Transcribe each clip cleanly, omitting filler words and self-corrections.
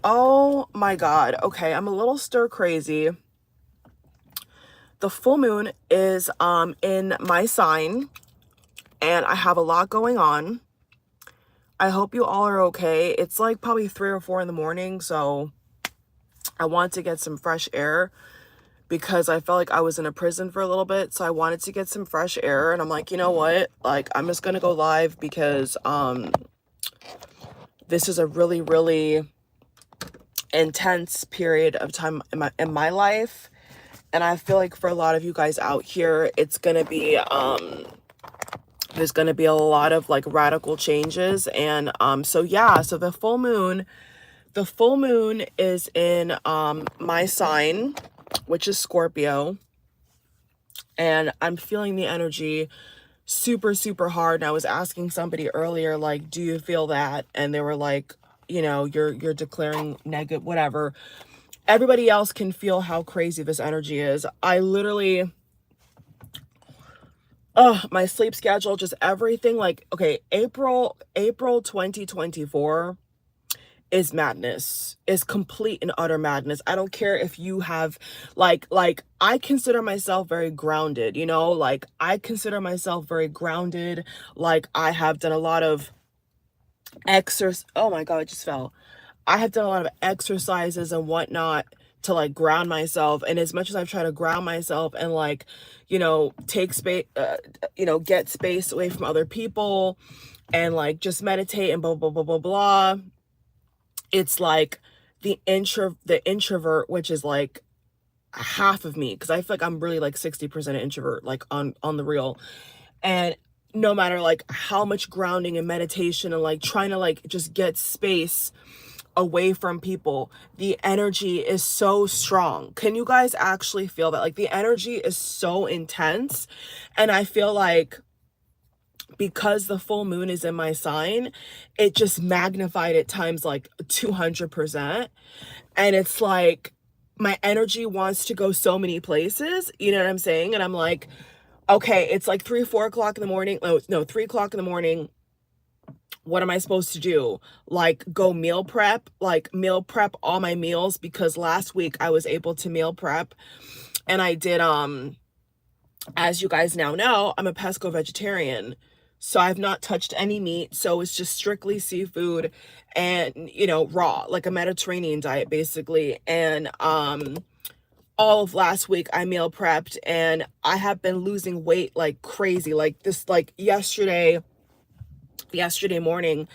Oh my God. Okay, I'm a little stir crazy. The full moon is in my sign, and I have a lot going on. I hope you all are okay. It's like probably 3 or 4 in the morning, so I want to get some fresh air because I felt like I was in a prison for a little bit, so I wanted to get some fresh air, and I'm like, you know what? Like, I'm just gonna go live because this is a really, really intense period of time in my life. And I feel like for a lot of you guys out here, it's gonna be there's gonna be a lot of like radical changes. And so yeah, so the full moon is in my sign, which is Scorpio, and I'm feeling the energy super, super hard. And I was asking somebody earlier, like, do you feel that? And they were like, you know, you're declaring negative, whatever. Everybody else can feel how crazy this energy is. I literally, my sleep schedule, just everything. Like, okay, April 2024 is madness, is complete and utter madness. I don't care if you have like I consider myself very grounded, you know, like I consider myself very grounded. Like I have done a lot of exercise. Oh my God, it just fell. I have done a lot of exercises and whatnot to like ground myself. And as much as I've tried to ground myself and like, you know, take space, you know, get space away from other people and like just meditate and blah, blah, blah, blah, blah. It's like the introvert, which is like half of me. Cause I feel like I'm really like 60% introvert, like on the real. And no matter like how much grounding and meditation and like trying to like just get space away from people, the energy is so strong. Can you guys actually feel that? Like the energy is so intense. And I feel like because the full moon is in my sign, it just magnified it times like 200%. And it's like my energy wants to go so many places, you know what I'm saying? And I'm like, okay, it's like 3, 4 o'clock in the morning. No, 3 o'clock in the morning. What am I supposed to do? Like go meal prep all my meals, because last week I was able to meal prep, and I did, as you guys now know, I'm a pesco vegetarian. So I've not touched any meat. So it's just strictly seafood and, you know, raw, like a Mediterranean diet basically. And, all of last week I meal prepped, and I have been losing weight like crazy. Like this, like yesterday morning,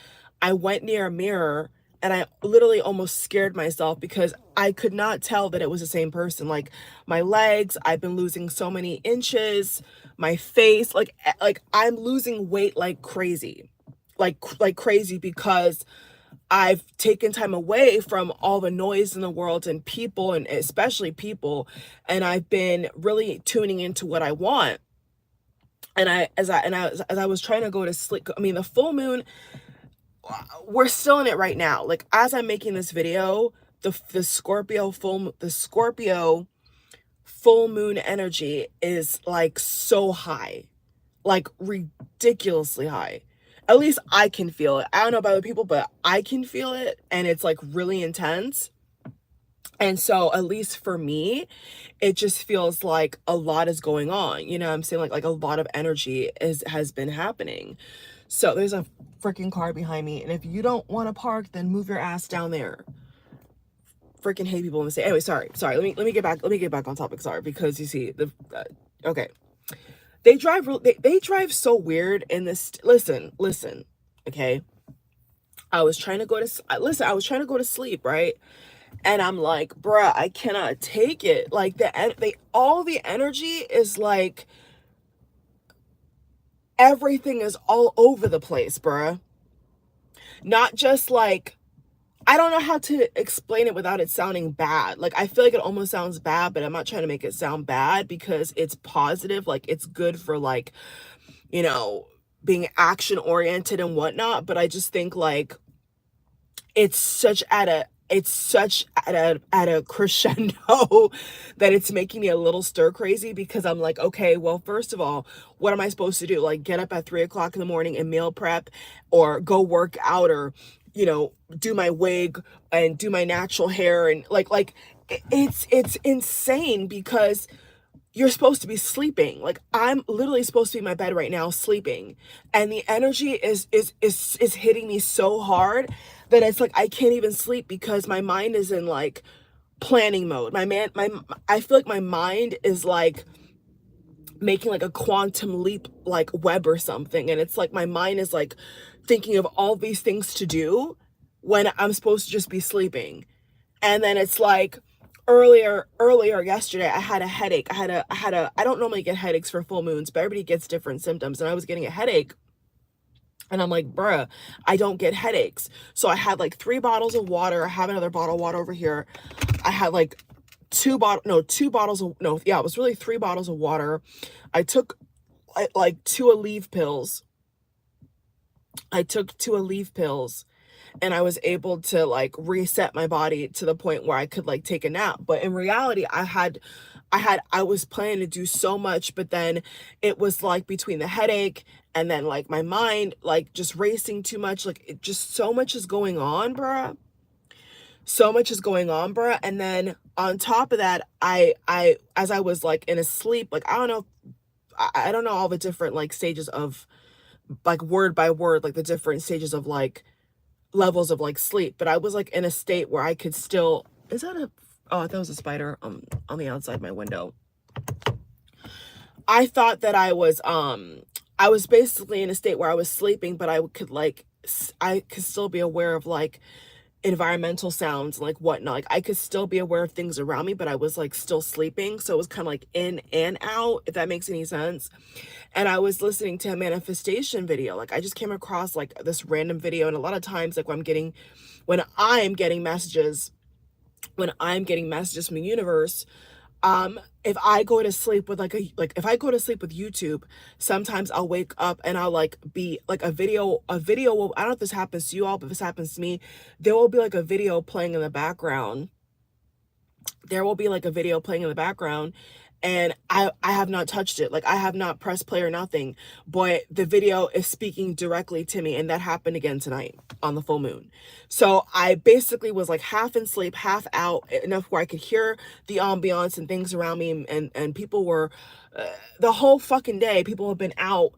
I went near a mirror and I literally almost scared myself because I could not tell that it was the same person. Like my legs, I've been losing so many inches, my face, like I'm losing weight like crazy, like crazy, because I've taken time away from all the noise in the world and people, and especially people, and I've been really tuning into what I want. And as I was trying to go to sleep, I mean, the full moon, we're still in it right now. Like as I'm making this video, the Scorpio full moon energy is like so high, like ridiculously high. At least I can feel it. I don't know about other people, but I can feel it, and it's like really intense. And so at least for me, it just feels like a lot is going on. You know what I'm saying? Like a lot of energy has been happening. So there's a freaking car behind me. And if you don't want to park, then move your ass down there. Freaking hate people in the state. Anyway, sorry. Let me get back on topic. Sorry, because you see okay. They drive so weird in this. Listen. Okay. I was trying to go to sleep, right? And I'm like, bruh, I cannot take it. Like all the energy is like, everything is all over the place, bruh. Not just like, I don't know how to explain it without it sounding bad. Like, I feel like it almost sounds bad, but I'm not trying to make it sound bad because it's positive. Like, it's good for like, you know, being action oriented and whatnot. But I just think like, it's such at a crescendo that it's making me a little stir crazy, because I'm like, okay, well, first of all, what am I supposed to do? Like get up at 3 o'clock in the morning and meal prep, or go work out, or you know, do my wig and do my natural hair, and like it's insane because you're supposed to be sleeping. Like I'm literally supposed to be in my bed right now sleeping, and the energy is hitting me so hard that it's like I can't even sleep because my mind is in like planning mode. I feel like my mind is like making like a quantum leap like web or something, and it's like my mind is like thinking of all these things to do when I'm supposed to just be sleeping. And then it's like earlier yesterday I had a headache. I don't normally get headaches for full moons, but everybody gets different symptoms, and I was getting a headache. And I'm like, bruh, I don't get headaches. So I had like 3 bottles of water. I have another bottle of water over here. I had like two bottles of, no, yeah, it was really 3 bottles of water. I took like 2 Aleve pills. I took 2 Aleve pills, and I was able to like reset my body to the point where I could like take a nap. But in reality, I was planning to do so much, but then it was like between the headache and then like my mind like just racing too much, like it just so much is going on, bruh. So much is going on, bruh. And then on top of that, I as I was like in a sleep, like I don't know all the different like stages of like word by word, like the different stages of like levels of like sleep, but I was like in a state where I could still, is that a, oh, I thought it was a spider on the outside my window. I thought that I was basically in a state where I was sleeping, but I could like I could still be aware of like environmental sounds and like whatnot. Like I could still be aware of things around me, but I was like still sleeping. So it was kind of like in and out, if that makes any sense. And I was listening to a manifestation video. Like I just came across like this random video. And a lot of times, like when I'm getting messages from the universe, if I go to sleep with if I go to sleep with YouTube, sometimes I'll wake up and I'll like be like a video will, I don't know if this happens to you all, but if this happens to me, there will be like a video playing in the background. There will be like a video playing in the background, and I have not touched it. Like I have not pressed play or nothing, but the video is speaking directly to me. And that happened again tonight on the full moon. So I basically was like half in sleep, half out, enough where I could hear the ambiance and things around me. And people were, the whole fucking day, people have been out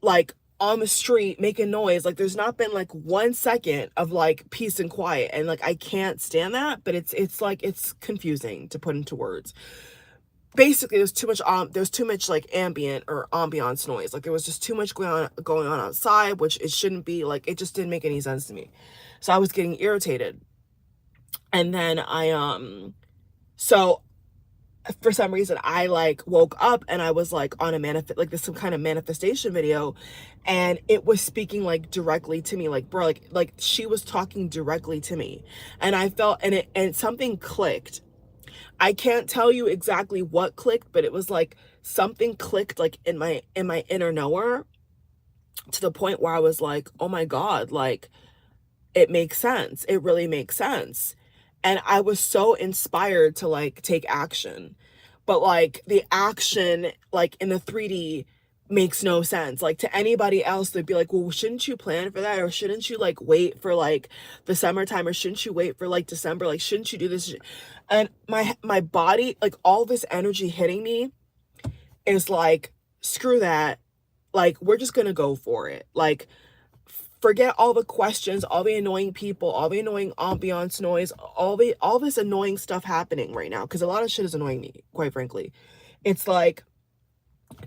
like on the street making noise. Like there's not been like 1 second of like peace and quiet. And like I can't stand that, but it's like it's confusing to put into words. Basically there's too much like ambient or ambiance noise. Like there was just too much going on outside, which it shouldn't be. Like it just didn't make any sense to me. So I was getting irritated. And then so for some reason I like woke up and I was like on some kind of manifestation video, and it was speaking like directly to me, like bro, like she was talking directly to me. And I felt, and something clicked. I can't tell you exactly what clicked, but it was like something clicked like in my inner knower, to the point where I was like, oh my God, like it makes sense. It really makes sense. And I was so inspired to like take action. But like the action like in the 3D makes no sense. Like to anybody else, they'd be like, well, shouldn't you plan for that? Or shouldn't you like wait for like the summertime? Or shouldn't you wait for like December? Like, shouldn't you do this? And my body, like all this energy hitting me is like, screw that. Like, we're just gonna go for it. Like, forget all the questions, all the annoying people, all the annoying ambiance noise, all this annoying stuff happening right now, because a lot of shit is annoying me, quite frankly. It's like,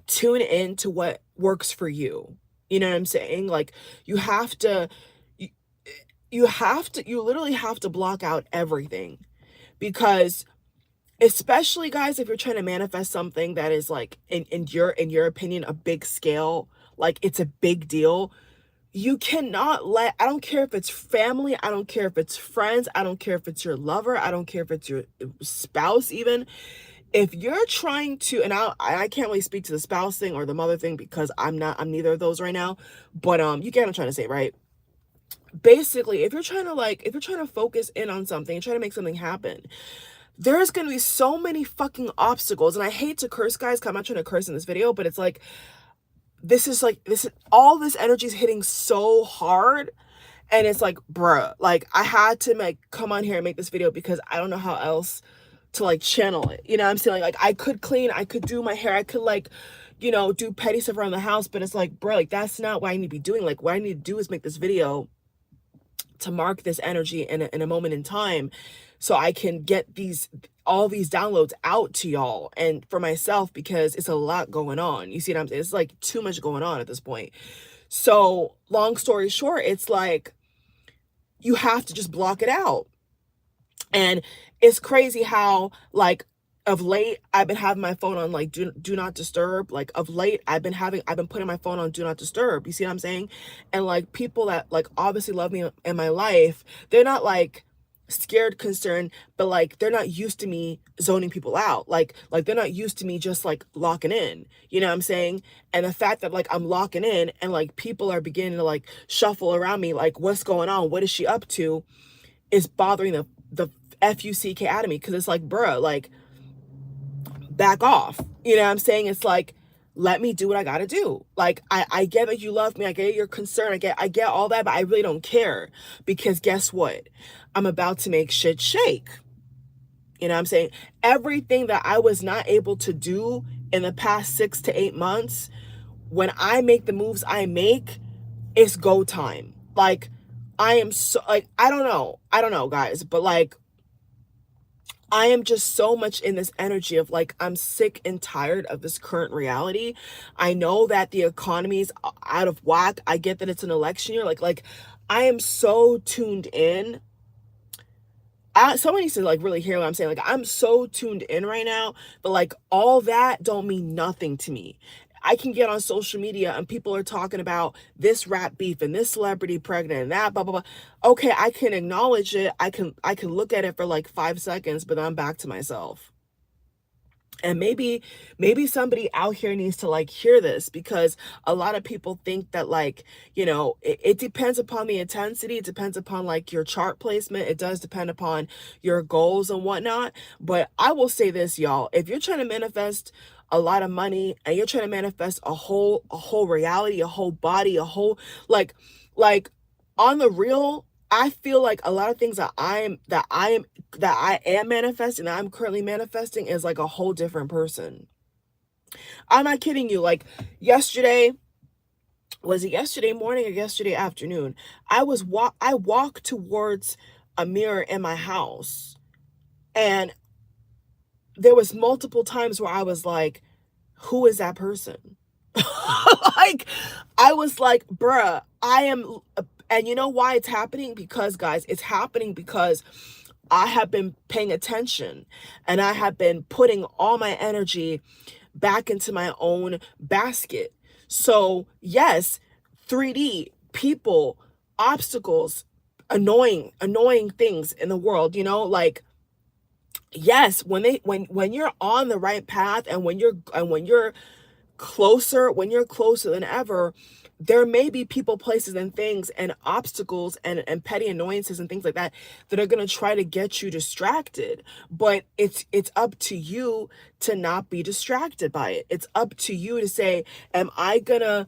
tune in to what works for you. You know what I'm saying? Like you literally have to block out everything, because especially guys, if you're trying to manifest something that is like in your opinion a big scale, like it's a big deal, you cannot let, I don't care if it's family, I don't care if it's friends, I don't care if it's your lover, I don't care if it's your spouse even. If you're trying to, and I can't really speak to the spouse thing or the mother thing, because I'm neither of those right now, but you get what I'm trying to say, right? Basically, if you're trying to focus in on something, try to make something happen, there's gonna be so many fucking obstacles. And I hate to curse, guys, because I'm not trying to curse in this video, but it's like, all this energy is hitting so hard, And it's like, bruh, like I had to like come on here and make this video because I don't know how else to like channel it. You know what I'm saying? Like I could clean, I could do my hair, I could like, you know, do petty stuff around the house, but it's like, bro, like that's not what I need to be doing. Like what I need to do is make this video to mark this energy in a moment in time so I can get all these downloads out to y'all and for myself, because it's a lot going on. You see what I'm saying? It's like too much going on at this point. So long story short, it's like you have to just block it out. And it's crazy how like of late I've been having my phone on like do not disturb. Like of late I've been putting my phone on do not disturb. You see what I'm saying? And like people that like obviously love me in my life, they're not like scared, concerned, but like they're not used to me zoning people out. Like they're not used to me just like locking in. You know what I'm saying? And the fact that like I'm locking in and like people are beginning to like shuffle around me, like what's going on? What is she up to? Is bothering the 𝒸𝒶𝓂 out of me, because it's like, bruh, like back off. You know what I'm saying? It's like, let me do what I gotta do. Like I get that you love me, I get you're concerned, I get all that, but I really don't care, because guess what? I'm about to make shit shake. You know what I'm saying? Everything that I was not able to do in the past 6 to 8 months, when I make the moves I make, it's go time. Like I am so like I don't know guys, but like I am just so much in this energy of like, I'm sick and tired of this current reality. I know that the economy is out of whack. I get that it's an election year. Like I am so tuned in. Someone needs to like really hear what I'm saying. Like I'm so tuned in right now, but like all that don't mean nothing to me. I can get on social media and people are talking about this rap beef and this celebrity pregnant and that blah blah blah. Okay, I can acknowledge it. I can look at it for like 5 seconds, but then I'm back to myself. And maybe somebody out here needs to like hear this, because a lot of people think that like, you know, it depends upon the intensity. It depends upon like your chart placement. It does depend upon your goals and whatnot. But I will say this, y'all, if you're trying to manifest a lot of money and you're trying to manifest a whole reality, a whole body, a whole like on the real, I feel like a lot of things that I am manifesting, that I'm currently manifesting, is like a whole different person. I'm not kidding you. Like yesterday, was it yesterday morning or yesterday afternoon? I walked towards a mirror in my house, and there was multiple times where I was like, who is that person? Like I was like, bruh, I am. And you know why it's happening? Because guys, it's happening because I have been paying attention and I have been putting all my energy back into my own basket. So yes, 3D, people, obstacles, annoying things in the world, you know, like yes, when you're on the right path, and when you're closer than ever, there may be people, places, and things and obstacles and petty annoyances and things like that that are going to try to get you distracted. But it's up to you to not be distracted by it. It's up to you to say, am I gonna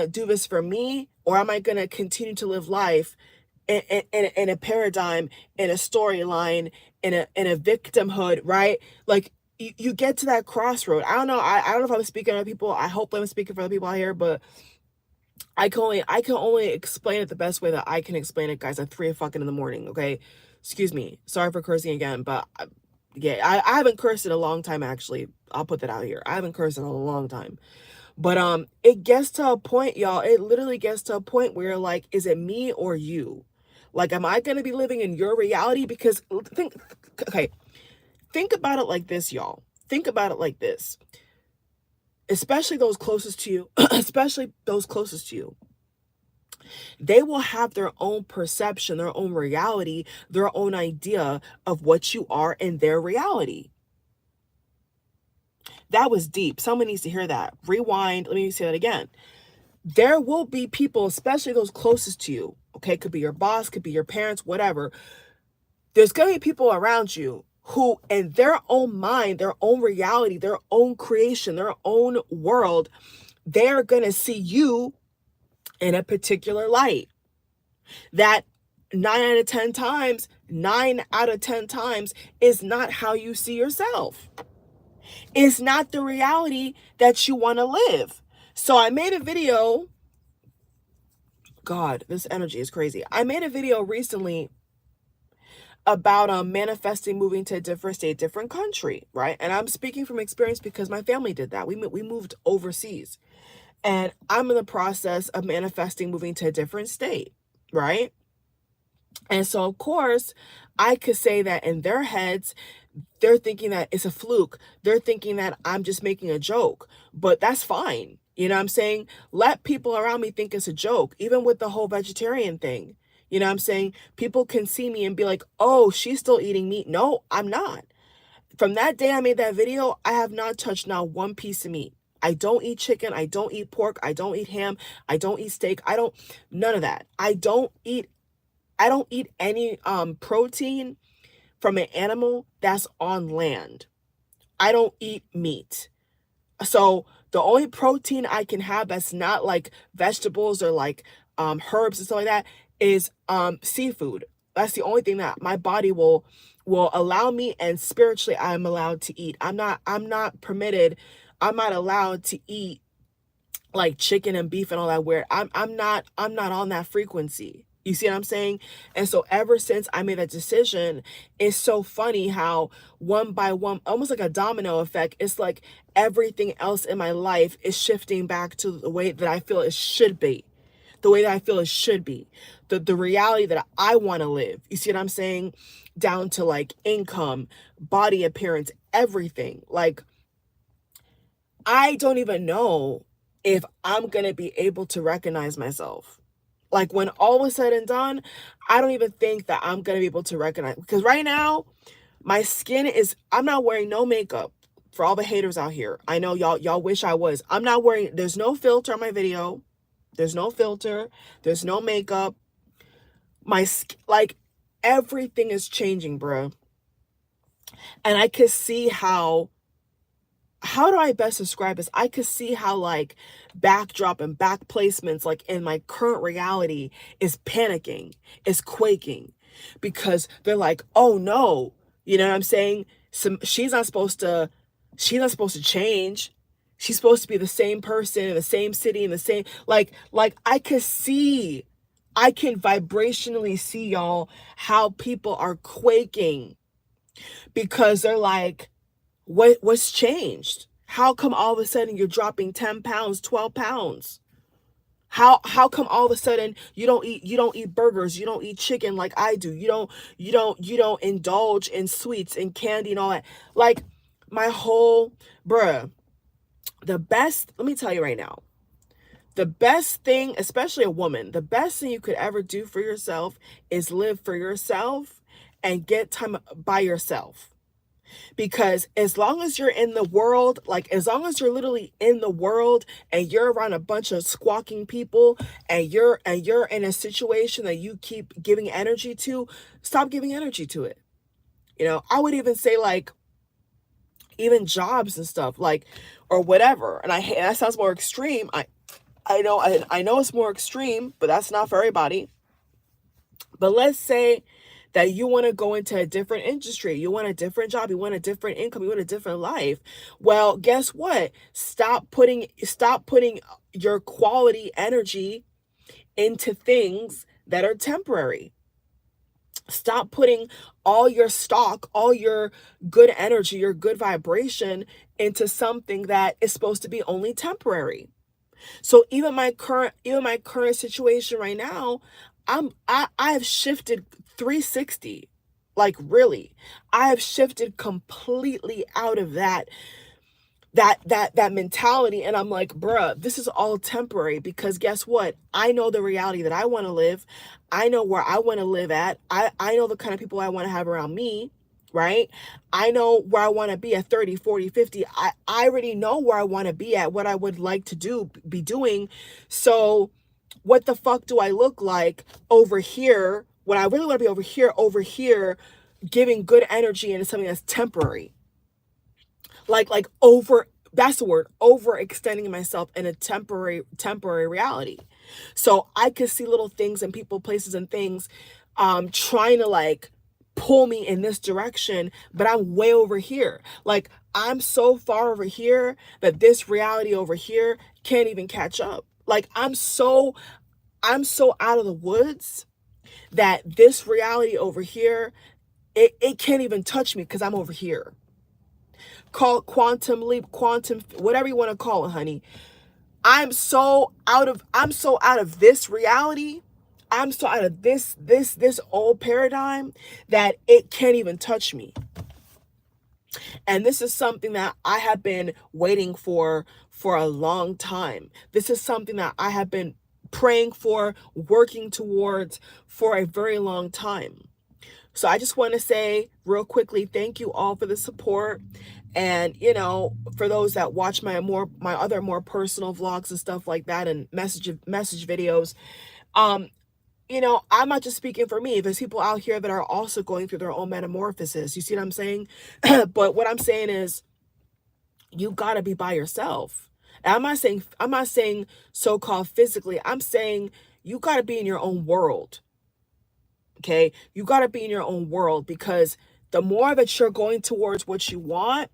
do this for me, or am I gonna continue to live life in a paradigm, in a storyline, in a victimhood, right? Like you get to that crossroad. I don't know. I don't know if I'm speaking for other people. I hope I'm speaking for other people out here, but I can only explain it the best way that I can explain it, guys, at 3 o'clock in the morning. Okay, excuse me. Sorry for cursing again, but yeah, I haven't cursed in a long time. Actually, I'll put that out here. I haven't cursed in a long time. But it gets to a point, y'all. It literally gets to a point where you're like, is it me or you? Like, am I gonna be living in your reality? Because think about it like this, y'all. Think about it like this. Especially those closest to you, especially those closest to you. They will have their own perception, their own reality, their own idea of what you are in their reality. That was deep. Someone needs to hear that. Rewind. Let me say that again. There will be people, especially those closest to you, okay? Could be your boss, could be your parents, whatever. There's going to be people around you who, in their own mind, their own reality, their own creation, their own world, they're going to see you in a particular light. That 9 out of 10 times is not how you see yourself. It's not the reality that you want to live. So I made a video. God, this energy is crazy. I made a video recently about manifesting moving to a different state, different country, right? And I'm speaking from experience because my family did that. We moved overseas. And I'm in the process of manifesting moving to a different state, right? And so, of course, I could say that in their heads, they're thinking that it's a fluke. They're thinking that I'm just making a joke, but that's fine. You know what I'm saying? Let people around me think it's a joke, even with the whole vegetarian thing. You know what I'm saying? People can see me and be like, oh, she's still eating meat. No, I'm not. From that day I made that video, I have not touched not one piece of meat. I don't eat chicken. I don't eat pork. I don't eat ham. I don't eat steak. None of that. I don't eat any protein from an animal that's on land. I don't eat meat. So the only protein I can have that's not like vegetables or like herbs and stuff like that is seafood. That's the only thing that my body will allow me, and spiritually I'm allowed to eat. I'm not permitted. I'm not allowed to eat like chicken and beef and all that weird. I'm not on that frequency. You see what I'm saying? And so ever since I made that decision, it's so funny how one by one, almost like a domino effect, it's like everything else in my life is shifting back to the way that I feel it should be. The way that I feel it should be. The reality that I want to live. You see what I'm saying? Down to like income, body appearance, everything. Like, I don't even know if I'm going to be able to recognize myself. Like, when all is said and done, I don't even think that I'm going to be able to recognize. Because right now, my skin is, I'm not wearing no makeup. For all the haters out here, I know y'all wish I was. I'm not wearing, there's no filter on my video. There's no filter. There's no makeup. Like, everything is changing, bro. And I could see how do I best describe this? I could see how like backdrop and back placements like in my current reality is panicking, is quaking, because they're like, oh no, you know what I'm saying? She's not supposed to change. She's supposed to be the same person in the same city in the same, like I can vibrationally see, y'all, how people are quaking because they're like, what's changed? How come all of a sudden you're dropping 10 pounds, 12 pounds? How come all of a sudden you don't eat burgers, you don't eat chicken like I do, you don't indulge in sweets and candy and all that? Like, my whole, bruh, let me tell you right now, the best thing, especially a woman, the best thing you could ever do for yourself is live for yourself and get time by yourself. Because as long as you're in the world, like as long as you're literally in the world and you're around a bunch of squawking people and you're in a situation that you keep giving energy to, stop giving energy to it. You know, I would even say like even jobs and stuff, like, or whatever. And that sounds more extreme. I know it's more extreme, but that's not for everybody. But let's say that you want to go into a different industry, you want a different job, you want a different income, you want a different life. Well, guess what? Stop putting your quality energy into things that are temporary. Stop putting all your stock, all your good energy, your good vibration into something that is supposed to be only temporary. So even my current situation right now, I have shifted 360. Like, really, I have shifted completely out of that mentality, and I'm like, bruh, this is all temporary, because guess what? I know the reality that I want to live. I know where I want to live at. I know the kind of people I want to have around me, right? I know where I want to be at 30, 40, 50. I already know where I want to be at, what I would like to be doing. So what the fuck do I look like over here when I really want to be over here, giving good energy into something that's temporary? Like that's the word, overextending myself in a temporary reality. So I could see little things and people, places and things trying to like pull me in this direction, but I'm way over here. Like I'm so far over here that this reality over here can't even catch up. Like I'm so out of the woods that this reality over here, it can't even touch me because I'm over here. Call it quantum leap, quantum, whatever you want to call it, honey. I'm so out of this reality. I'm so out of this old paradigm that it can't even touch me. And this is something that I have been waiting for a long time. This is something that I have been praying for, working towards for a very long time. So I just want to say real quickly, thank you all for the support. And, you know, for those that watch my other more personal vlogs and stuff like that and message videos, you know, I'm not just speaking for me. There's people out here that are also going through their own metamorphosis. You see what I'm saying? But what I'm saying is you got to be by yourself. And I'm not saying so-called physically. I'm saying you got to be in your own world. Okay? You got to be in your own world, because the more that you're going towards what you want,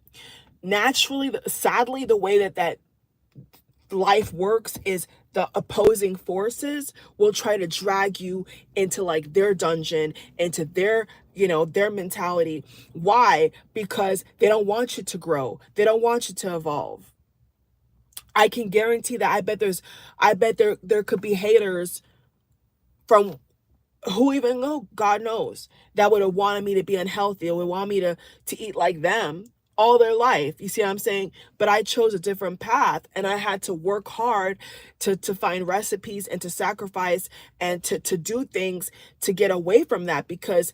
naturally, sadly, the way that life works is the opposing forces will try to drag you into like their dungeon, into their, you know, their mentality. Why? Because they don't want you to grow. They don't want you to evolve. I can guarantee that I bet there could be haters from who even know, God knows, that would have wanted me to be unhealthy or would want me to eat like them all their life. You see what I'm saying? But I chose a different path, and I had to work hard to find recipes and to sacrifice and to do things to get away from that, because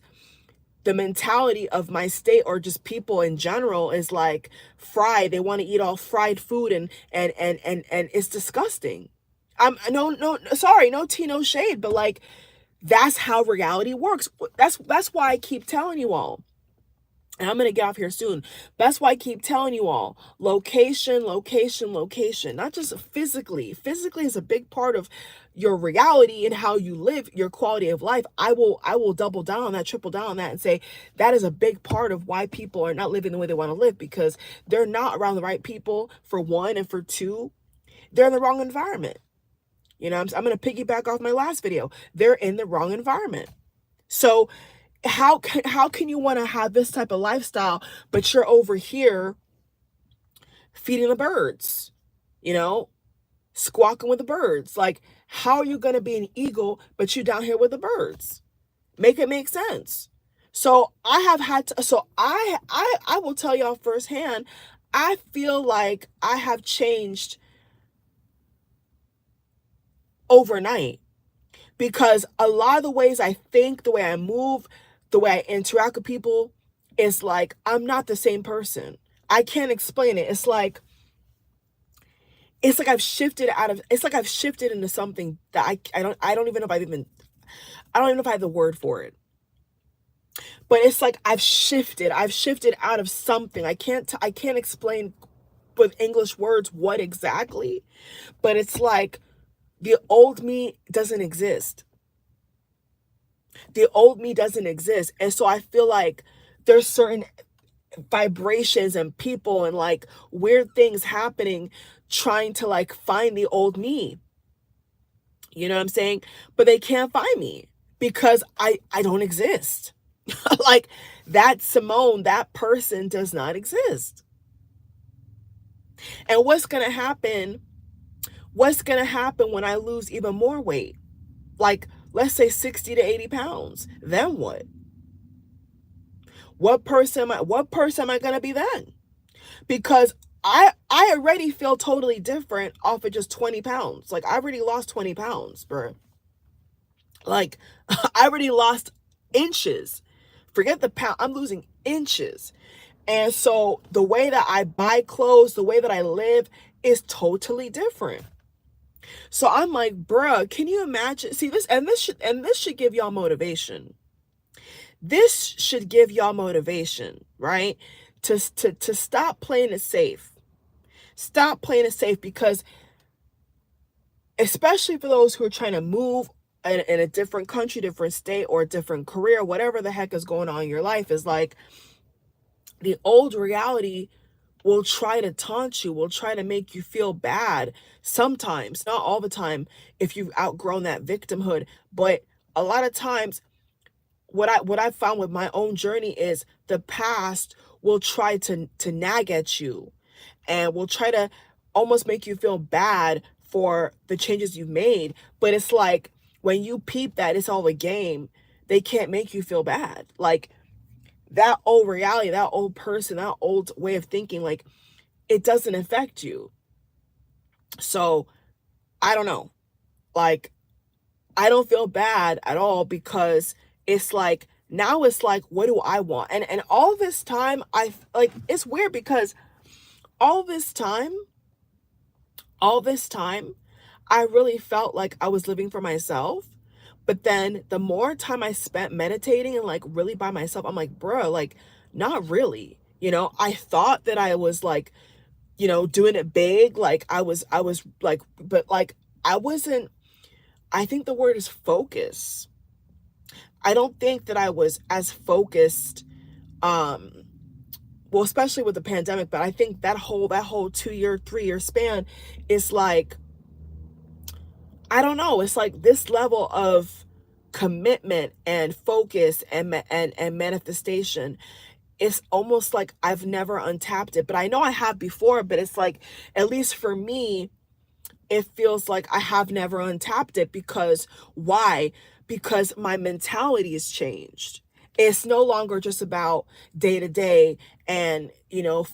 the mentality of my state, or just people in general, is like fried. They want to eat all fried food, and it's disgusting. I'm sorry, no tea, no shade, but like that's how reality works. That's why I keep telling you all. And I'm going to get off here soon. That's why I keep telling you all, location, location, location, not just physically. Physically is a big part of your reality and how you live, your quality of life. I will double down on that, triple down on that, and say that is a big part of why people are not living the way they want to live, because they're not around the right people, for one, and for two, they're in the wrong environment. You know, I'm going to piggyback off my last video. They're in the wrong environment. So how can you want to have this type of lifestyle, but you're over here feeding the birds, you know, squawking with the birds? Like, how are you going to be an eagle, but you down here with the birds? Make it make sense. So I have had to, so I will tell y'all firsthand, I feel like I have changed overnight, because a lot of the ways I think, the way I move, the way I interact with people, is like I'm not the same person. I can't explain it. It's like I've shifted into something that I don't even know if I have the word for it. But it's like I've shifted out of something. I can't explain with English words what exactly, but it's like the old me doesn't exist. The old me doesn't exist. And so I feel like there's certain vibrations and people and like weird things happening, trying to like find the old me. You know what I'm saying? But they can't find me because I don't exist. Like that Simone, that person does not exist. And what's going to happen when I lose even more weight? Like, let's say 60 to 80 pounds. Then what? What person am I going to be then? Because I already feel totally different off of just 20 pounds. Like, I already lost 20 pounds, bro. Like, I already lost inches. Forget the pound. I'm losing inches. And so the way that I buy clothes, the way that I live is totally different. So I'm like, bruh, can you imagine? See, this should give y'all motivation. This should give y'all motivation, right? To stop playing it safe. Stop playing it safe, because especially for those who are trying to move in a different country, different state, or a different career, whatever the heck is going on in your life, is like the old reality will try to taunt you, will try to make you feel bad sometimes, not all the time, if you've outgrown that victimhood. But a lot of times, what I found with my own journey is the past will try to nag at you and will try to almost make you feel bad for the changes you've made. But it's like when you peep that it's all a game, they can't make you feel bad. Like that old reality, that old person, that old way of thinking, like it doesn't affect you. So I don't know. Like I don't feel bad at all, because it's like now it's like, what do I want? And all this time I like, it's weird because all this time I really felt like I was living for myself. But then the more time I spent meditating and like really by myself, I'm like, bro, like not really. I thought that I was like, doing it big. Like I was like, but like I wasn't. I think the word is focus. I don't think that I was as focused, well, especially with the pandemic, but I think that whole 2-year, 3-year span is like, I don't know, it's like this level of commitment and focus and manifestation. It's almost like I've never untapped it, but I know I have before, but it's like, at least for me, it feels like I have never untapped it. Because why? Because my mentality has changed. It's no longer just about day to day and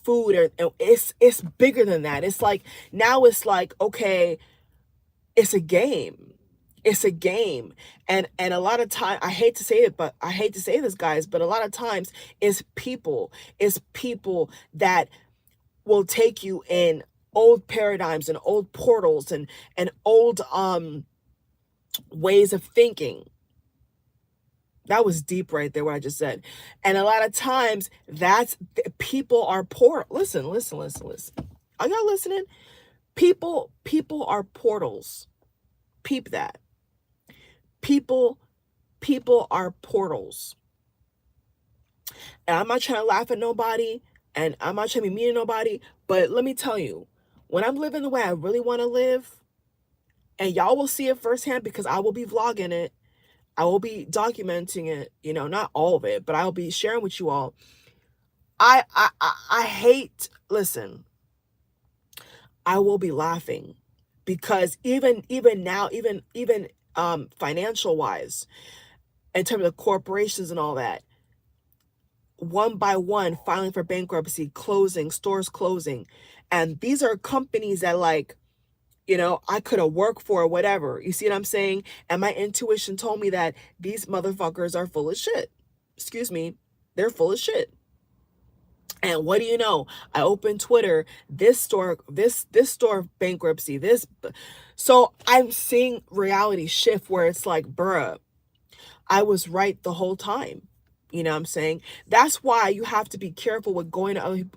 food, or it's bigger than that. It's like now it's like, okay, it's a game. It's a game. And a lot of time, I hate to say it, but I hate to say this, guys, but a lot of times it's people that will take you in old paradigms and old portals and old ways of thinking. That was deep right there, what I just said. And a lot of times people are poor. Listen. Are y'all listening? People are portals. Peep that. People are portals. And I'm not trying to laugh at nobody, and I'm not trying to be mean to nobody, but let me tell you, when I'm living the way I really want to live, and y'all will see it firsthand because I will be vlogging it, I will be documenting it, not all of it, but I'll be sharing with you all. I hate, listen, I will be laughing because even now, even financial wise, in terms of corporations and all that, one by one filing for bankruptcy, closing, stores closing. And these are companies that like, I could have worked for or whatever. You see what I'm saying? And my intuition told me that these motherfuckers are full of shit. Excuse me. They're full of shit. And what do you know? I opened Twitter, this store bankruptcy, this. So I'm seeing reality shift where it's like, bruh, I was right the whole time. You know what I'm saying? That's why you have to be careful with going to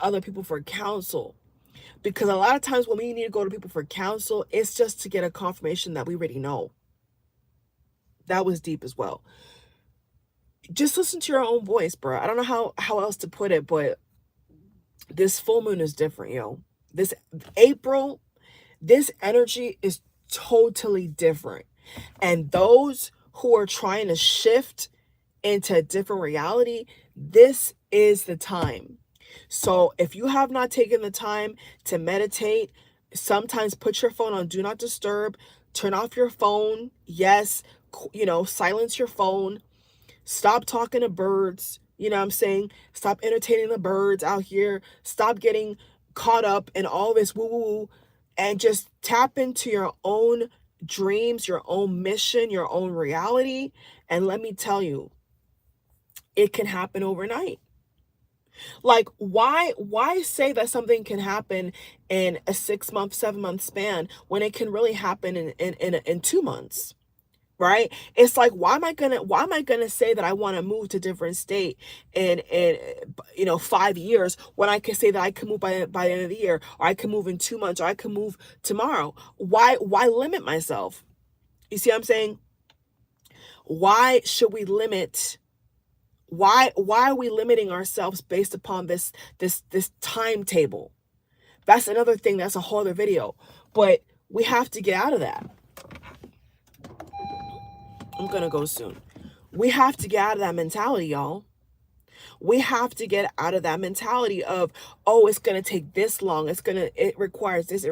other people for counsel. Because a lot of times when we need to go to people for counsel, it's just to get a confirmation that we already know. That was deep as well. Just listen to your own voice, bro. I don't know how else to put it, but this full moon is different, yo. This April, this energy is totally different. And those who are trying to shift into a different reality, this is the time. So if you have not taken the time to meditate, sometimes put your phone on do not disturb, turn off your phone. Yes, silence your phone. Stop talking to birds. You know what I'm saying? Stop entertaining the birds out here. Stop getting caught up in all this woo-woo, and just tap into your own dreams, your own mission, your own reality. And let me tell you, it can happen overnight. Like, why say that something can happen in a 6-month, 7-month span when it can really happen in 2 months, right? It's like, why am I gonna say that I want to move to different state in 5 years, when I can say that I can move by the end of the year, or I can move in 2 months, or I can move tomorrow? Why limit myself? You see what I'm saying? Why should we limit? Why are we limiting ourselves based upon this timetable? That's another thing. That's a whole other video. But we have to get out of that. I'm gonna go soon. We have to get out of that mentality, y'all. We have to get out of that mentality of, oh, it's gonna take this long. It requires this.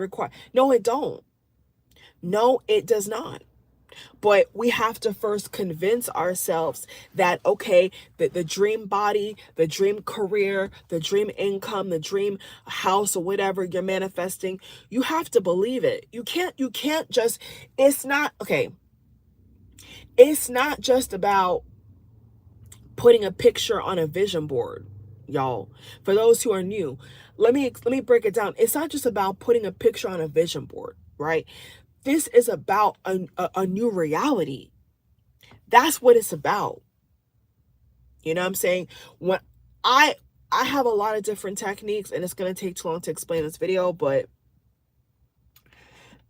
No, it don't. No, it does not. But we have to first convince ourselves that, okay, the dream body, the dream career, the dream income, the dream house, or whatever you're manifesting, you have to believe it. You can't just, it's not, okay, it's not just about putting a picture on a vision board, y'all. For those who are new, let me break it down. It's not just about putting a picture on a vision board, right? This is about a new reality. That's what it's about. You know what I'm saying? When I have a lot of different techniques, and it's going to take too long to explain this video, but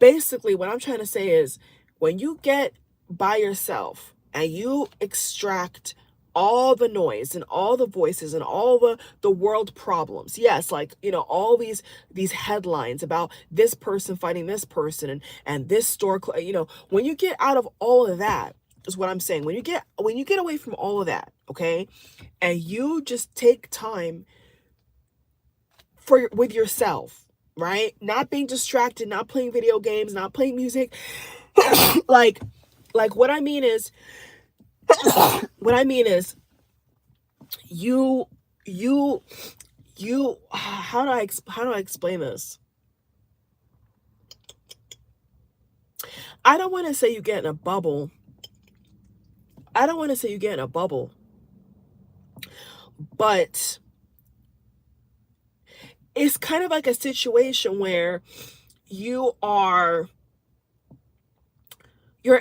basically what I'm trying to say is, when you get by yourself and you extract all the noise and all the voices and all the world problems, yes, like, all these headlines about this person fighting this person, and this store, when you get out of all of that, is what I'm saying. When you get away from all of that, okay, and you just take time with yourself, right? Not being distracted, not playing video games, not playing music. like what I mean is you how do I explain this? I don't want to say you get in a bubble. But it's kind of like a situation where you're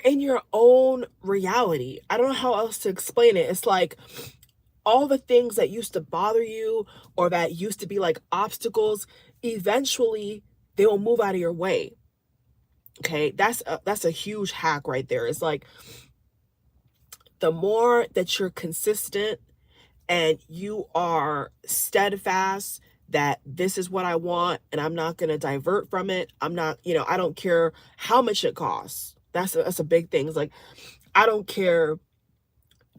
in your own reality. I don't know how else to explain it. It's like all the things that used to bother you, or that used to be like obstacles, eventually they will move out of your way. Okay, that's a huge hack right there. It's like, the more that you're consistent and you are steadfast that this is what I want, and I'm not going to divert from it. I'm not, I don't care how much it costs. That's a big thing. It's like, I don't care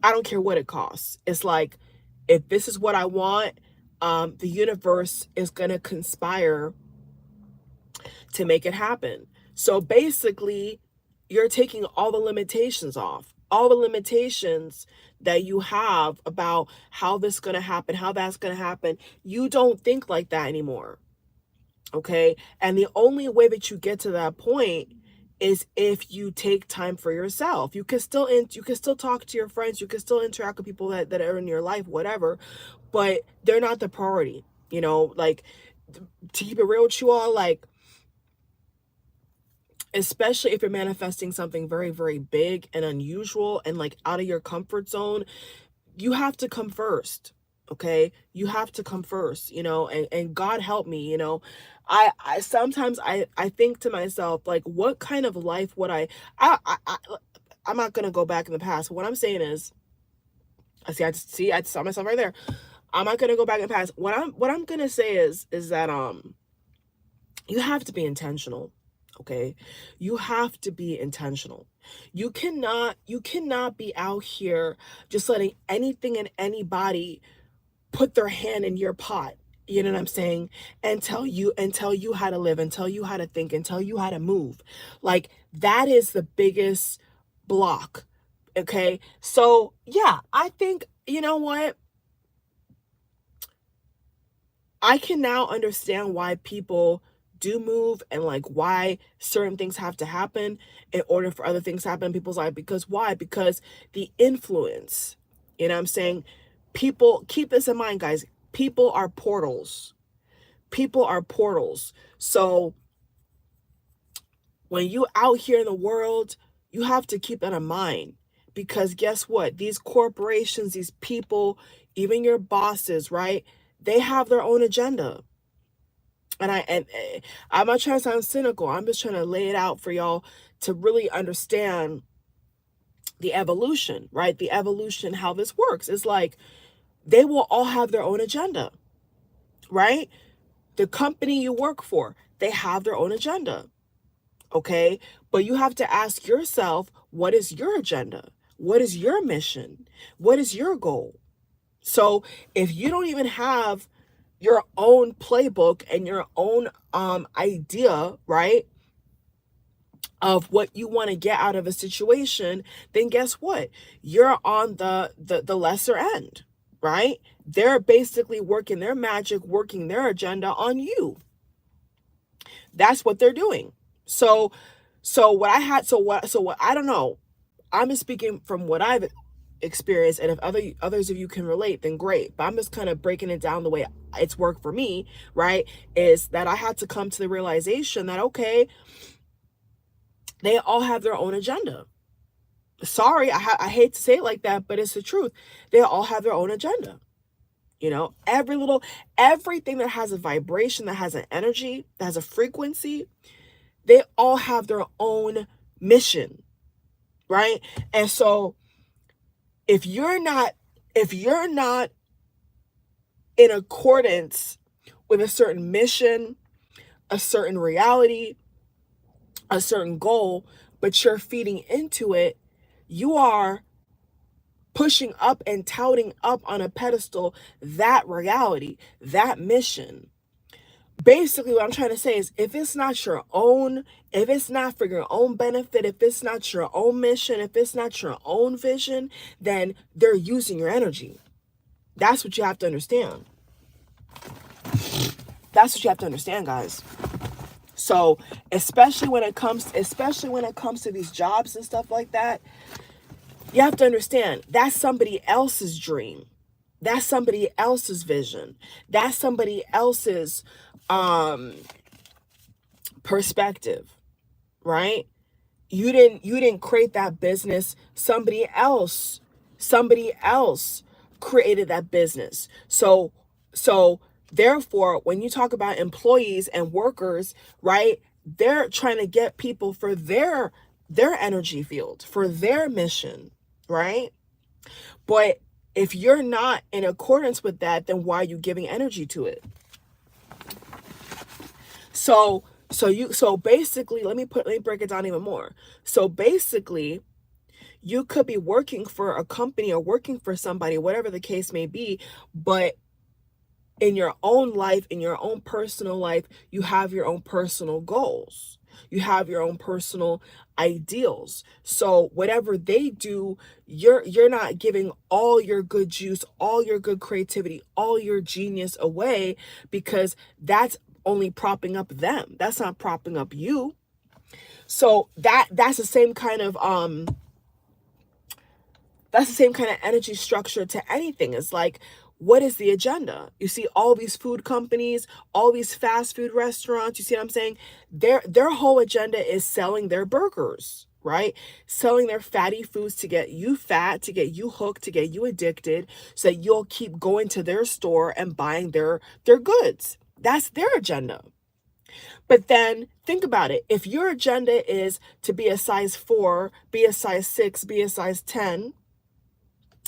what it costs. It's like, if this is what I want, the universe is going to conspire to make it happen. So basically, you're taking all the limitations off, all the limitations that you have about how this is going to happen, how that's going to happen. You don't think like that anymore. Okay. And the only way that you get to that point is if you take time for yourself. You can still talk to your friends, you can still interact with people that are in your life, whatever, but they're not the priority. Like, to keep it real with you all, like, especially if you're manifesting something very, very big and unusual and like out of your comfort zone, you have to come first. Okay, you have to come first, and God help me, I sometimes I think to myself, like, what kind of life would I'm not gonna go back in the past. What I'm saying is, I saw myself right there. I'm not gonna go back in the past. What I'm gonna say is that you have to be intentional. Okay, you have to be intentional. You cannot be out here just letting anything and anybody put their hand in your pot. You know what I'm saying? And tell you how to live, and tell you how to think, and tell you how to move. Like, that is the biggest block. Okay, so yeah, I think, you know what, I can now understand why people do move, and like why certain things have to happen in order for other things to happen in people's life. Because why? Because the influence, you know what I'm saying? People, keep this in mind, guys. People are portals. People are portals. So when you out here in the world, You have to keep that in mind, because guess what? These corporations, these people, even your bosses, right? They have their own agenda. And I'm not trying to sound cynical. I'm just trying to lay it out for y'all to really understand the evolution, right? The evolution, how this works. It's like they will all have their own agenda, right? The company you work for, they have their own agenda, okay? But you have to ask yourself, what is your agenda? What is your mission? What is your goal? So if you don't even have your own playbook and your own idea, right, of what you want to get out of a situation, then guess what? You're on the lesser end, right? They're basically working their magic, working their agenda on you. That's what they're doing. So what I don't know. I'm just speaking from what I've experienced, and if others of you can relate, then great. But I'm just kind of breaking it down the way it's worked for me, right? Is that I had to come to the realization that, okay, they all have their own agenda. Sorry, I hate to say it like that, but it's the truth. They all have their own agenda. You know, everything that has a vibration, that has an energy, that has a frequency, they all have their own mission, right? And so if you're not in accordance with a certain mission, a certain reality, a certain goal, but you're feeding into it, you are pushing up and touting up on a pedestal that reality, that mission. Basically, what I'm trying to say is, if it's not your own, if it's not for your own benefit, if it's not your own mission, if it's not your own vision, then they're using your energy. That's what you have to understand. That's what you have to understand, guys. So, especially when it comes to these jobs and stuff like that, you have to understand that's somebody else's dream. That's somebody else's vision. That's somebody else's perspective, right? You didn't create that business. Somebody else created that business. So therefore, when you talk about employees and workers, right, they're trying to get people for their energy field, for their mission, right? But if you're not in accordance with that, then why are you giving energy to it? So basically, let me break it down even more. So basically, you could be working for a company or working for somebody, whatever the case may be, but in your own life, in your own personal life, you have your own personal goals. You have your own personal ideals. So whatever they do, you're not giving all your good juice, all your good creativity, all your genius away, because that's only propping up them. That's not propping up you. So that's the same kind of energy structure to anything. It's like, what is the agenda? You see all these food companies, all these fast food restaurants, you see what I'm saying? Their whole agenda is selling their burgers, right? Selling their fatty foods to get you fat, to get you hooked, to get you addicted, so that you'll keep going to their store and buying their goods. That's their agenda. But then think about it. If your agenda is to be a size 4, be a size 6, be a size 10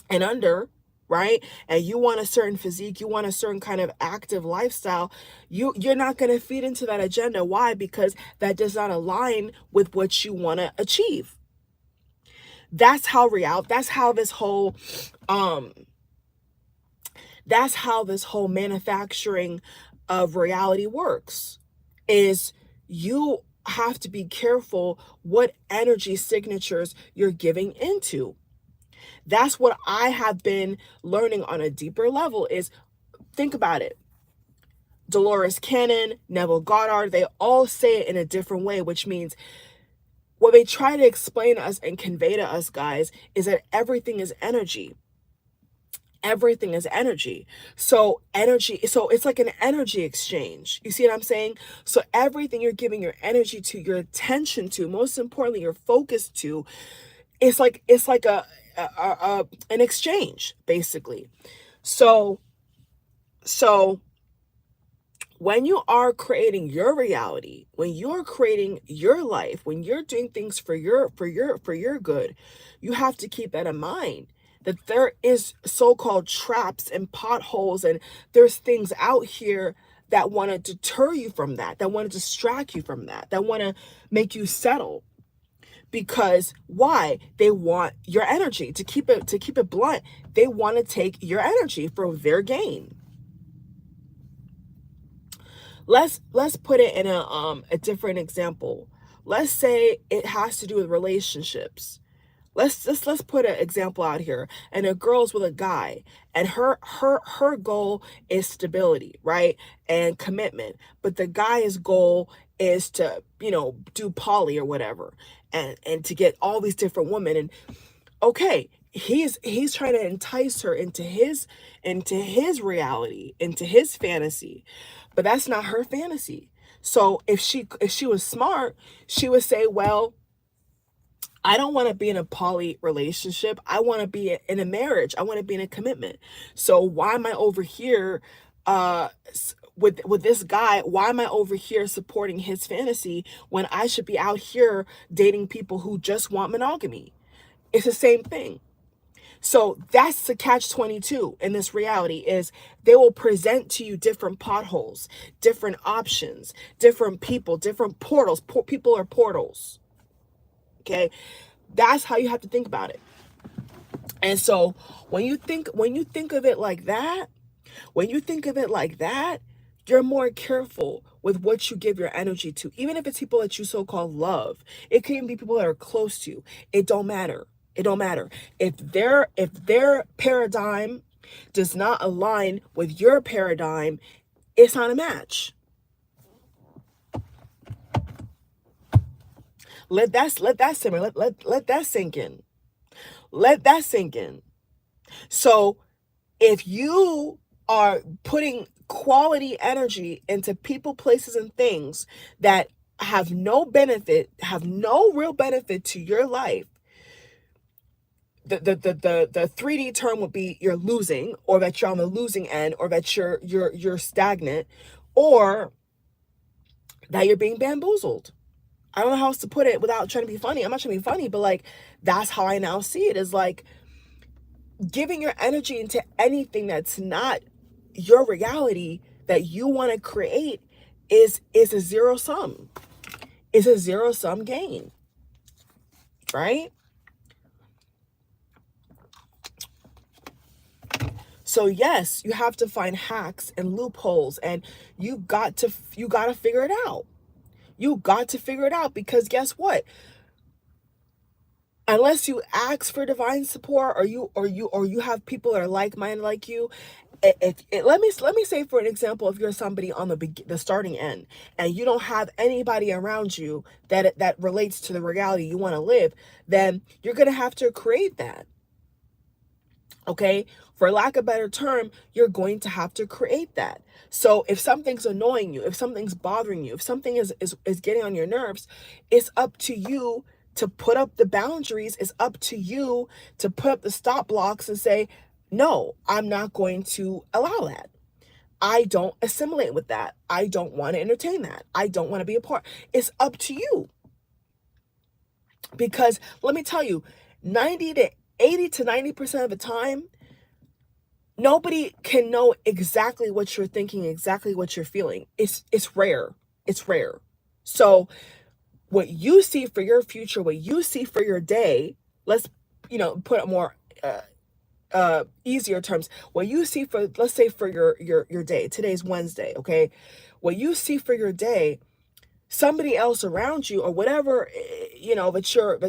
and under, right? And you want a certain physique, you want a certain kind of active lifestyle, you're not going to feed into that agenda. Why? Because that does not align with what you want to achieve. That's how this whole manufacturing of reality works. Is you have to be careful what energy signatures you're giving into. That's what I have been learning on a deeper level. Is, think about it. Dolores Cannon, Neville Goddard, they all say it in a different way, which means what they try to explain to us and convey to us, guys, is that everything is energy. Everything is energy. So it's like an energy exchange. You see what I'm saying? So everything you're giving your energy to, your attention to, most importantly, your focus to, it's like an exchange, basically. So so when you are creating your reality, when you're creating your life, when you're doing things for your good, you have to keep that in mind, that there is so-called traps and potholes, and there's things out here that want to deter you from that want to distract you from that want to make you settle. Because why? They want your energy. To keep it blunt, they want to take your energy for their gain. Let's put it in a different example. Let's say it has to do with relationships. Let's put an example out here. And a girl's with a guy, and her goal is stability, right? And commitment. But the guy's goal is to, do poly or whatever, and to get all these different women. And okay, he's trying to entice her into his reality, into his fantasy. But that's not her fantasy. So if she was smart, she would say, well, I don't want to be in a poly relationship. I want to be in a marriage. I want to be in a commitment. So why am I over here with this guy? Why am I over here supporting his fantasy when I should be out here dating people who just want monogamy? It's the same thing. So that's the catch-22 in this reality, is they will present to you different potholes, different options, different people, different portals. People are portals. Okay? That's how you have to think about it. And so when you think of it like that, you're more careful with what you give your energy to. Even if it's people that you so-called love. It can even be people that are close to you. It don't matter. It don't matter. If their paradigm does not align with your paradigm, it's not a match. Let that simmer. Let that sink in. Let that sink in. So if you are putting quality energy into people, places, and things that have no real benefit to your life, the 3D term would be you're losing, or that you're on the losing end, or that you're stagnant, or that you're being bamboozled. I don't know how else to put it without trying to be funny. I'm not trying to be funny, but like, that's how I now see it, is like giving your energy into anything that's not your reality that you want to create is a zero sum. Is a zero sum gain. Right? So yes, you have to find hacks and loopholes, and you got to figure it out. You got to figure it out, because guess what? Unless you ask for divine support, or you have people that are like-minded like you, let me say, for an example, if you're somebody on the starting end, and you don't have anybody around you that relates to the reality you want to live, then you're going to have to create that. Okay? For lack of a better term, you're going to have to create that. So if something's annoying you, if something's bothering you, if something is getting on your nerves, it's up to you to put up the boundaries. It's up to you to put up the stop blocks and say, no, I'm not going to allow that. I don't assimilate with that. I don't want to entertain that. I don't want to be a part. It's up to you. Because let me tell you, 80 to 90% of the time, nobody can know exactly what you're thinking, exactly what you're feeling. It's rare. It's rare. So what you see for your future, what you see for your day, let's put it more easier terms. What you see for, let's say, for your day. Today's Wednesday, okay? What you see for your day, somebody else around you, or whatever, that you're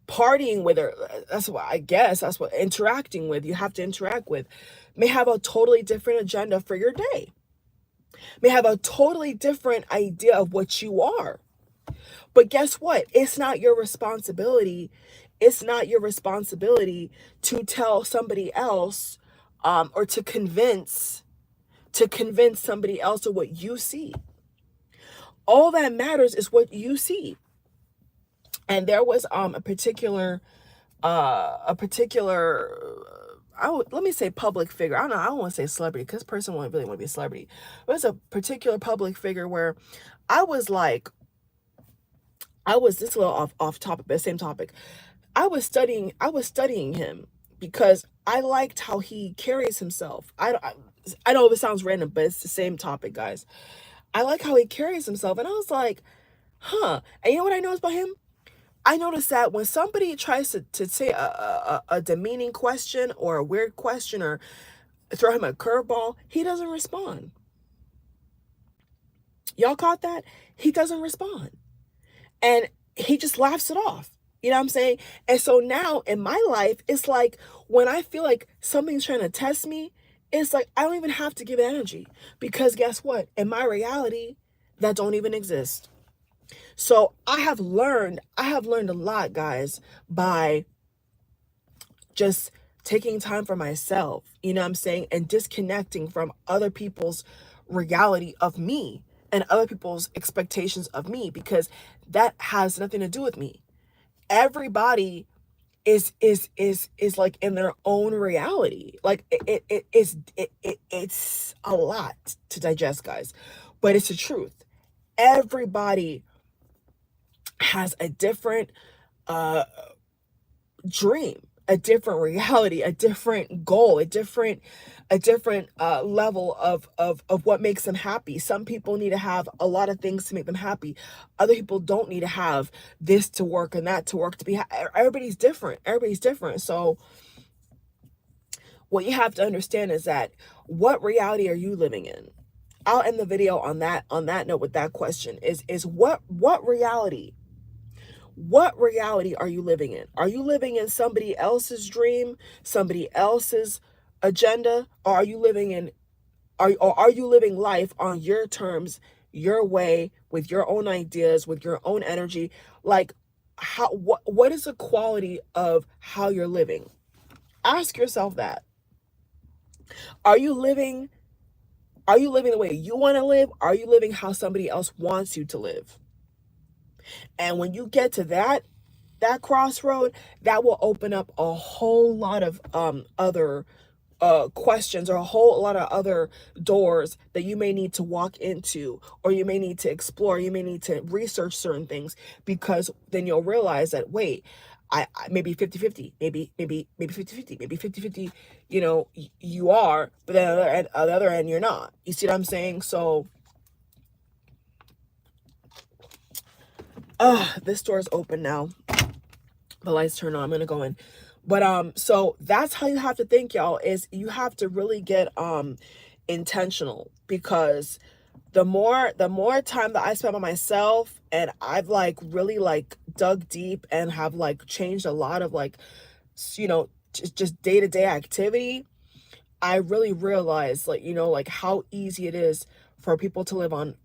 partying with, or that's what I guess, that's what interacting with, you have to interact with, may have a totally different agenda for your day, may have a totally different idea of what you are. But guess what? It's not your responsibility it's not your responsibility to tell somebody else, or to convince somebody else of what you see. All that matters is what you see. And there was a particular let me say public figure. I don't know, I don't want to say celebrity because this person won't really want to be a celebrity. But it's a particular public figure where I was this a little off topic, but same topic. I was studying him because I liked how he carries himself. I know it sounds random, but it's the same topic, guys. I like how he carries himself, and I was like, huh. And you know what I noticed about him? I noticed that when somebody tries to say a demeaning question or a weird question or throw him a curveball, he doesn't respond. Y'all caught that? He doesn't respond. And he just laughs it off. You know what I'm saying? And so now in my life, it's like when I feel like something's trying to test me, it's like I don't even have to give energy, because guess what? In my reality, that don't even exist. So I have learned a lot, guys, by just taking time for myself, you know what I'm saying? And disconnecting from other people's reality of me and other people's expectations of me, because that has nothing to do with me. Everybody is like in their own reality. Like it's a lot to digest, guys, but it's the truth. Everybody has a different dream, a different reality, a different goal, a different level of what makes them happy. Some people need to have a lot of things to make them happy. Other people don't need to have this to work and that to work to be everybody's different. So what you have to understand is that, what reality are you living in? I'll end the video on that note with that question, is what reality are you living in? Are you living in somebody else's dream, somebody else's agenda? Or are you living life on your terms, your way, with your own ideas, with your own energy? Like, what is the quality of how you're living? Ask yourself that. Are you living the way you want to live? Are you living how somebody else wants you to live? And when you get to that crossroad, that will open up a whole lot of other questions, or a whole lot of other doors that you may need to walk into, or you may need to explore, you may need to research certain things, because then you'll realize that, wait, I maybe 50-50, maybe 50-50, maybe 50-50, you are, but then on the other end, you're not. You see what I'm saying? So this door is open now. The lights turn on. I'm gonna go in. But so that's how you have to think, y'all, is you have to really get intentional, because the more time that I spend by myself, and I've really dug deep and have changed a lot of just day-to-day activity, I really realized how easy it is for people to live on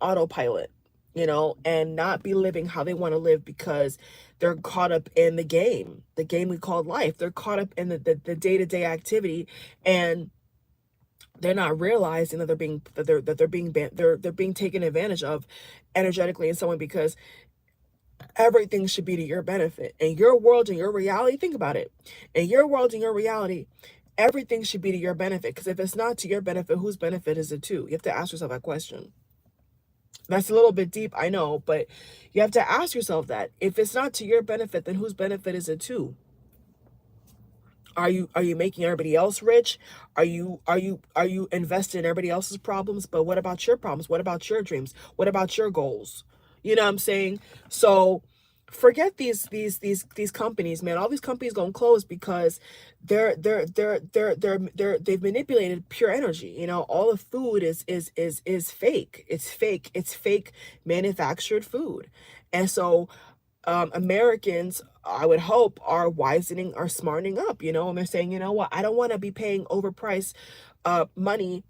autopilot, and not be living how they want to live, because they're caught up in the game we call life. They're caught up in the day-to-day activity, and they're not realizing that they're being taken advantage of energetically in some way, because everything should be to your benefit. In your world, in your reality, think about it. In your world, in your reality, everything should be to your benefit, because if it's not to your benefit, whose benefit is it to? You have to ask yourself that question. That's a little bit deep, I know, but you have to ask yourself that. If it's not to your benefit, then whose benefit is it to? Are you making everybody else rich? Are you invested in everybody else's problems? But what about your problems? What about your dreams? What about your goals? You know what I'm saying? So forget these companies, man. All these companies gonna close because they've manipulated pure energy. All the food is fake. It's fake manufactured food. And so Americans, I would hope, are wisening, are smartening up, and they're saying, you know what, I don't want to be paying overpriced money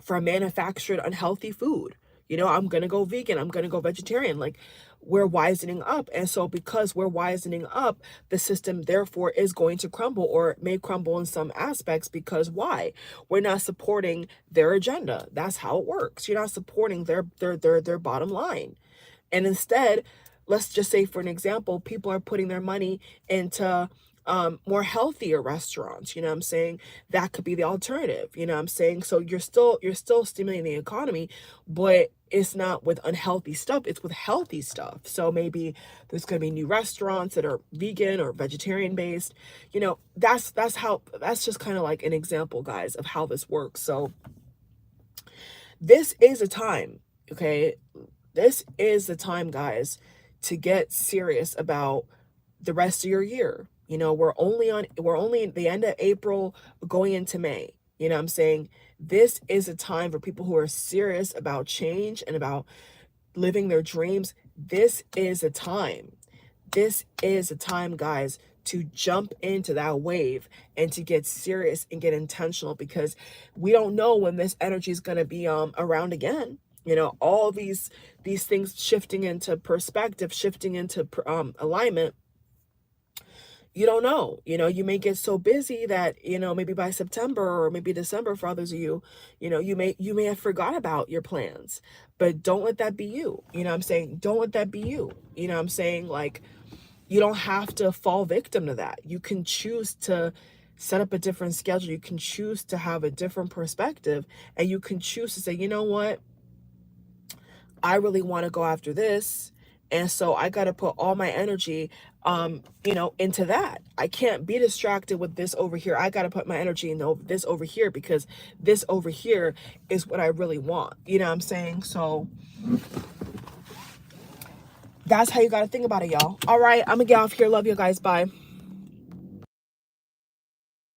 for manufactured unhealthy food. You know, I'm going to go vegan. I'm going to go vegetarian. Like, we're wisening up. And so because we're wisening up, the system therefore is going to crumble, or it may crumble in some aspects. Because why? We're not supporting their agenda. That's how it works. You're not supporting their bottom line. And instead, let's just say, for an example, people are putting their money into more healthier restaurants. You know what I'm saying? That could be the alternative. You know what I'm saying? So you're still stimulating the economy, but it's not with unhealthy stuff. It's with healthy stuff. So maybe there's going to be new restaurants that are vegan or vegetarian based. You know, that's just kind of like an example, guys, of how this works. So this is a time, okay? This is the time, guys, to get serious about the rest of your year. You know, we're only at the end of April going into May. You know what I'm saying? This is a time for people who are serious about change and about living their dreams. This is a time. This is a time, guys, to jump into that wave and to get serious and get intentional, because we don't know when this energy is going to be around again. You know, all these things shifting into perspective, shifting into alignment. You don't know. You know, you may get so busy that, you know, maybe by September or maybe December, for others of you, you know, you may have forgot about your plans. But don't let that be you. You know what I'm saying? Don't let that be you. You know what I'm saying? Like, you don't have to fall victim to that. You can choose to set up a different schedule. You can choose to have a different perspective, and you can choose to say, you know what? I really want to go after this. And so I got to put all my energy, you know, into that. I can't be distracted with this over here. I got to put my energy in this over here, because this over here is what I really want. You know what I'm saying? So that's how you got to think about it, y'all. All right, I'm going to get off here. Love you guys. Bye.